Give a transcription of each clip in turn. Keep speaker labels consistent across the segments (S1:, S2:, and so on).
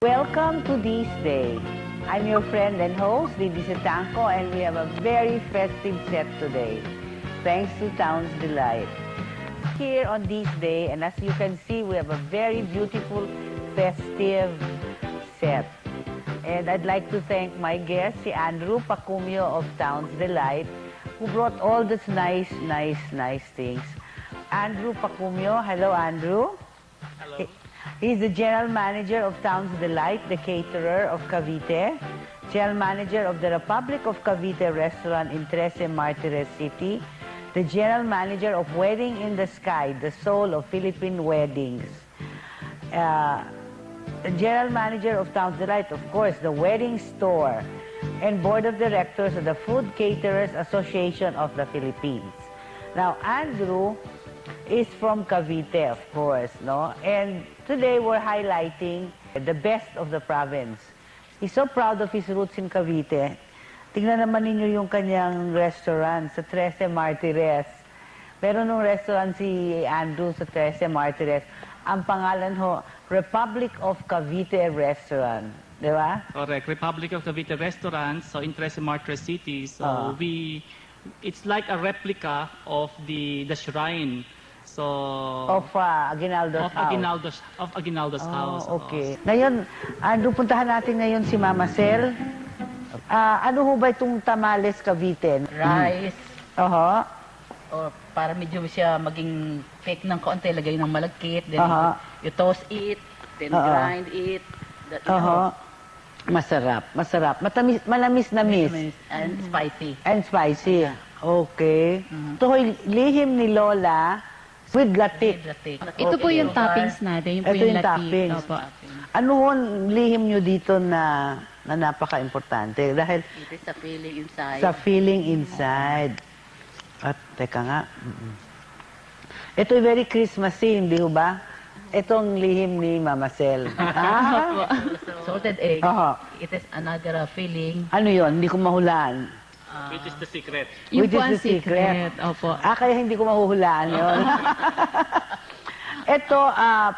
S1: Welcome to this day. I'm your friend and host, Didi Sitanco, and we have a very festive set today, thanks to Towns Delight. Here on this day, and as you can see, we have a very beautiful, festive set. And I'd like to thank my guest, si Andrew Pacumio of Towns Delight, who brought all these nice things. Andrew Pacumio, hello Andrew.
S2: Hello.
S1: He's the General Manager of Towns Delight, the caterer of Cavite, General Manager of the Republic of Cavite Restaurant in Trece Martires City, the General Manager of Wedding in the Sky, the soul of Philippine weddings. The General Manager of Towns Delight, of course, the wedding store, and Board of Directors of the Food Caterers Association of the Philippines. Now, Andrew is from Cavite, of course, no? And today we're highlighting the best of the province. He's so proud of his roots in Cavite. Tingnan naman ninyo yung kanyang restaurant sa Trece Martires. Meron nung restaurant si Andrew sa Trece Martires. Ang pangalan ho, Republic of Cavite Restaurant. Di ba?
S2: Correct. Republic of Cavite Restaurant, so in Trece Martires City. So it's like a replica of the shrine. So
S1: Of Aguinaldo's house.
S2: Of Aguinaldo's house.
S1: Okay. Ngayon, Andrew, puntahan natin ngayon si Mama Sel. Ano ho ba itong tamales Cavite?
S3: Rice.
S1: Oho.
S3: Or para medyo siya maging fake ng kaunti, lagay ng malagkit. Then you toast it, then grind it.
S1: Masarap. Malamis-namis.
S3: And spicy.
S1: And spicy. Okay. Ito ho'y lihim ni Lola with latik.
S4: Ito po yung toppings natin. Yung po
S1: Ito yung
S4: latik.
S1: toppings.
S4: Opo.
S1: Ano ho lihim nyo dito na napaka-importante? Dahil
S3: It is a filling inside.
S1: sa feeling inside. At teka nga. Ito'y very Christmassy, hindi ho ba? Itong lihim ni Mama Sel.
S3: Salted egg.
S1: Aha.
S3: It is another filling.
S1: Ano yon? Hindi ko mahulaan.
S2: Which is the secret.
S4: Yun
S1: Which
S4: po
S1: is
S4: ang
S1: the secret.
S4: Opo.
S1: Kaya hindi ko mahuhulaan yun. Ito,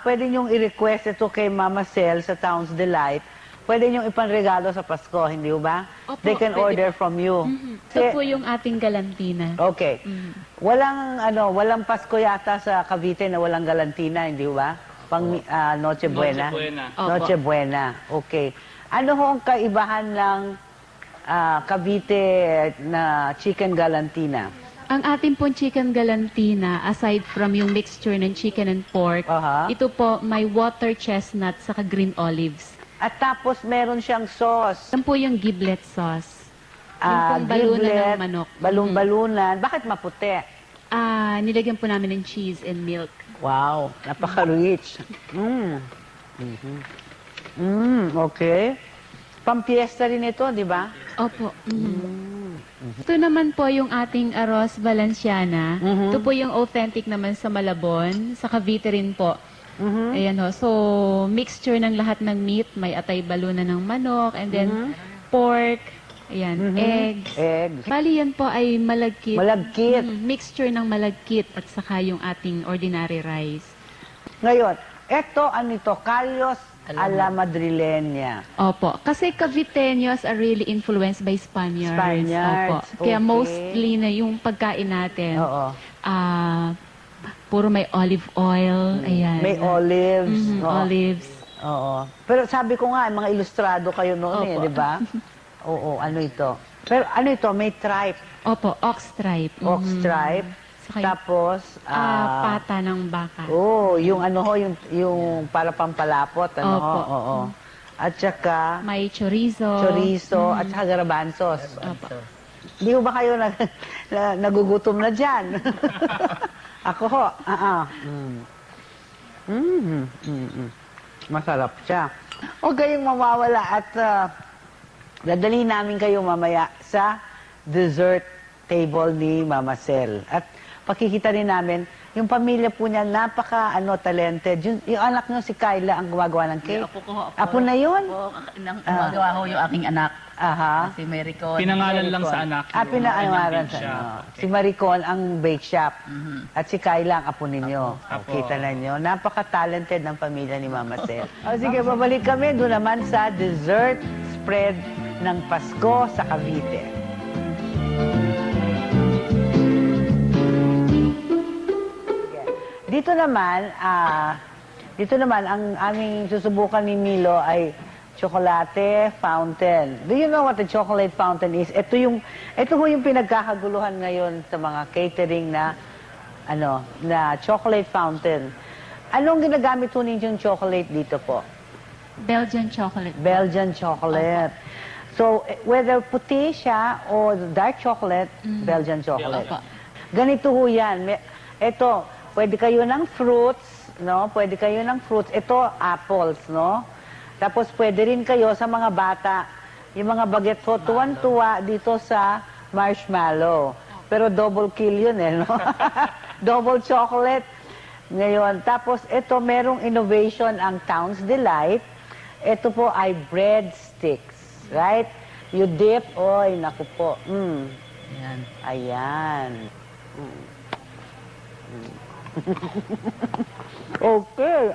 S1: pwede nyong i-request ito kay Mama Sel sa Towns Delight. Pwede nyong ipanregalo sa Pasko, hindi ba?
S4: Opo,
S1: They can
S4: pwede
S1: order from you.
S4: Ito po yung ating galantina.
S1: Okay. Walang Pasko yata sa Cavite na walang galantina, hindi ba? Pang Noche Buena.
S2: Noche Buena.
S4: Opo.
S1: Noche Buena. Okay. Ano ho ang kaibahan ng Cavite na chicken galantina?
S4: Ang ating pong chicken galantina, aside from yung mixture ng chicken and pork, ito po may water chestnut saka green olives.
S1: At tapos meron siyang sauce.
S4: Yan po yung giblet sauce. Yung pong balunan ng manok.
S1: Balon-balunan. Bakit maputi?
S4: Nilagyan po namin ng cheese and milk.
S1: Wow, napaka-rich. Okay. Pampiesta rin ito, di ba?
S4: Opo. Ito naman po yung ating arroz valenciana. Ito po yung authentic naman sa Malabon. Sa Cavite rin po. Ayan ho. So, mixture ng lahat ng meat. May atay balunan ng manok. And then, pork. Ayan, eggs. Bali yan po ay malagkit.
S1: Malagkit.
S4: Mixture ng malagkit at saka yung ating ordinary rice.
S1: Ngayon, ito, ano ito? Carlos a la Madrileña.
S4: Opo. Kasi Caviteños are really influenced by Spaniards.
S1: Spaniards,
S4: Opo. Kaya
S1: okay.
S4: mostly na yung pagkain natin,
S1: Oo.
S4: puro may olive oil. Ayan.
S1: May olives. Oo.
S4: Olives.
S1: Oo. Pero sabi ko nga, mga ilustrado kayo noon
S4: Opo.
S1: di ba? Oo, ano ito? Pero ano ito? May tripe.
S4: Opo, ox tripe.
S1: Ox tripe.
S4: Saka
S1: Tapos,
S4: pata ng baka.
S1: yung ano ho, yung para pampalapot, ano ho,
S4: Opo.
S1: oo. At saka,
S4: May chorizo.
S1: at saka garbanzos.
S4: Opo.
S1: Hindi ho ba kayo nagugutom na dyan? Ako ho, Masarap siya. Huwag kayong mawawala at dadali namin kayo mamaya sa dessert table ni Mama Sel. At pakikita rin namin yung pamilya po niya, talented. Yung anak niyo, si Kyla, ang gumagawa ng cake.
S3: Apo ko,
S1: Apo na yun?
S3: Apo, gumagawa ho yung aking anak.
S1: Aha.
S3: Si Maricon.
S2: Pinangalan lang sa anak.
S1: Pinangalan
S2: yung
S1: sa
S2: bake shop.
S1: Si Maricon ang bake shop. At si Kyla ang apo ninyo.
S2: Apo.
S1: Kita na nyo. Napaka-talented ng pamilya ni Mama Sel. Sige, babalik kami doon naman sa dessert spread ng Pasko sa Cavite. Dito naman, ang aming susubukan ni Milo ay chocolate fountain. Do you know what the chocolate fountain is? Ito ho yung pinagkakaguluhan ngayon sa mga catering na chocolate fountain. Anong ginagamit ho ninyong chocolate dito po?
S4: Belgian chocolate.
S1: Belgian chocolate. So, whether puti siya o dark chocolate, Belgian chocolate. Ganito ho yan. Ito, pwede kayo ng fruits, no? Pwede kayo ng fruits. Ito, apples, no? Tapos pwede rin kayo sa mga bata, yung mga bagets ho, tuwan-tuwa dito sa marshmallow. Pero double kill yun no? Double chocolate. Ngayon, tapos ito, merong innovation ang Towns Delight. Ito po ay bread sticks, right? You dip, oy, naku po.
S3: Ayan.
S1: Ayan. Okay.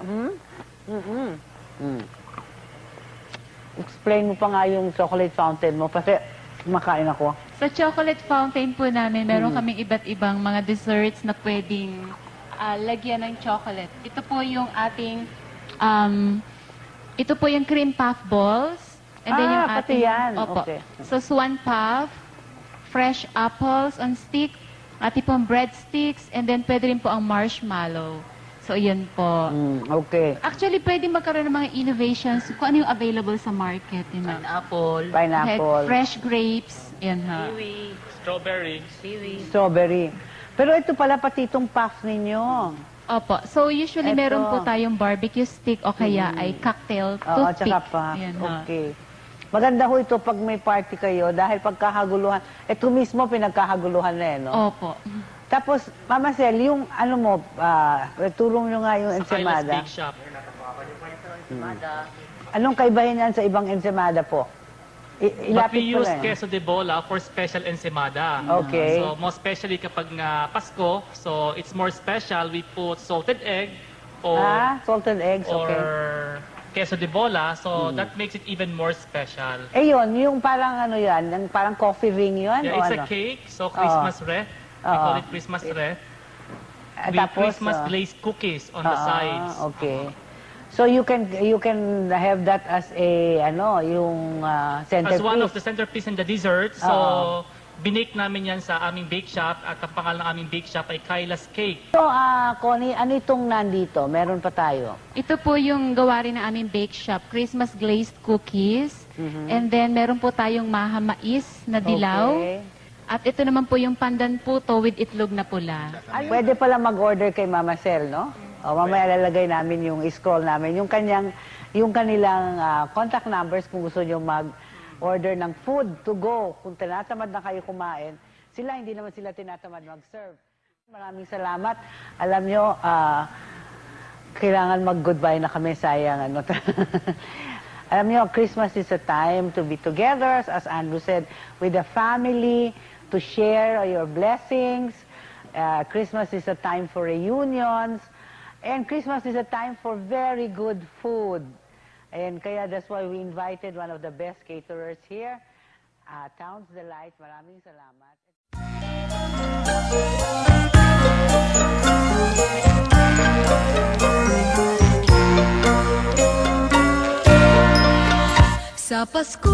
S1: Explain mo pa nga yung chocolate fountain mo kasi makain ako.
S4: Sa chocolate fountain po namin, meron kaming iba't ibang mga desserts na pwedeng lagyan ng chocolate. Ito po yung ating, ito po yung cream puff balls. And then yung
S1: pati yan.
S4: Opo.
S1: Okay.
S4: So, swan puff, fresh apples on stick, ating pong breadsticks, and then pwede rin po ang marshmallow. So, yun po.
S1: Okay.
S4: Actually, pwede magkaroon ng mga innovations kung ano yung available sa market. You know?
S3: Pineapple.
S1: Pineapple.
S4: Fresh grapes. Yan ha.
S3: Kiwi.
S2: Strawberry.
S3: Kiwi.
S1: Strawberry. Pero ito pala pati itong puff ninyo.
S4: Opo. So, usually
S1: Eto.
S4: meron po tayong barbecue stick o kaya ay cocktail
S1: Oo,
S4: toothpick.
S1: tsaka puff.
S4: Yan ha.
S1: Okay. Maganda ho ito pag may party kayo dahil pagkahaguluhan, ito mismo pinagkahaguluhan na
S4: Opo.
S1: Tapos, Mama Sel, yung tulong nyo nga yung
S2: Sa Kyla's
S1: ensaymada.
S2: Bake Shop.
S1: Anong kaibahin yan sa ibang ensaymada po?
S2: But
S1: Ilapit
S2: we
S1: ko
S2: use
S1: lang.
S2: queso de bola for special ensaymada.
S1: Okay.
S2: So, more especially kapag nga Pasko, so it's more special, we put salted egg or
S1: Salted eggs, okay.
S2: queso de bola, so that makes it even more special.
S1: Yun, yung parang yan, yung parang coffee ring yun?
S2: Yeah,
S1: o
S2: it's
S1: ano?
S2: a cake, so Christmas wreath. We call it Christmas wreath. With Christmas glazed cookies on the sides.
S1: Okay. So you can have that as a yung centerpiece.
S2: As one of the centerpiece in the dessert, so binake namin yan sa aming bake shop at ang pangalan ng aming bake shop ay Kyla's Cake.
S1: So, Connie, ano itong nandito? Meron pa tayo.
S4: Ito po yung gawa rin ng aming bake shop, Christmas glazed cookies. And then meron po tayong mahamais na dilaw.
S1: Okay.
S4: At ito naman po yung pandan puto with itlog na pula.
S1: Pwede pala mag-order kay Mama Sel, no? O, mamaya lalagay namin yung scroll namin, yung kanilang contact numbers kung gusto nyo mag-order ng food to go. Kung tinatamad na kayo kumain, hindi naman sila tinatamad mag-serve. Maraming salamat. Alam nyo, kailangan mag-goodbye na kami, sayang. Alam nyo, Christmas is a time to be together, as Andrew said, with the family, to share your blessings. Christmas is a time for reunions. And Christmas is a time for very good food. And kaya that's why we invited one of the best caterers here, Towns Delight. Maraming salamat.
S5: Sa Pasko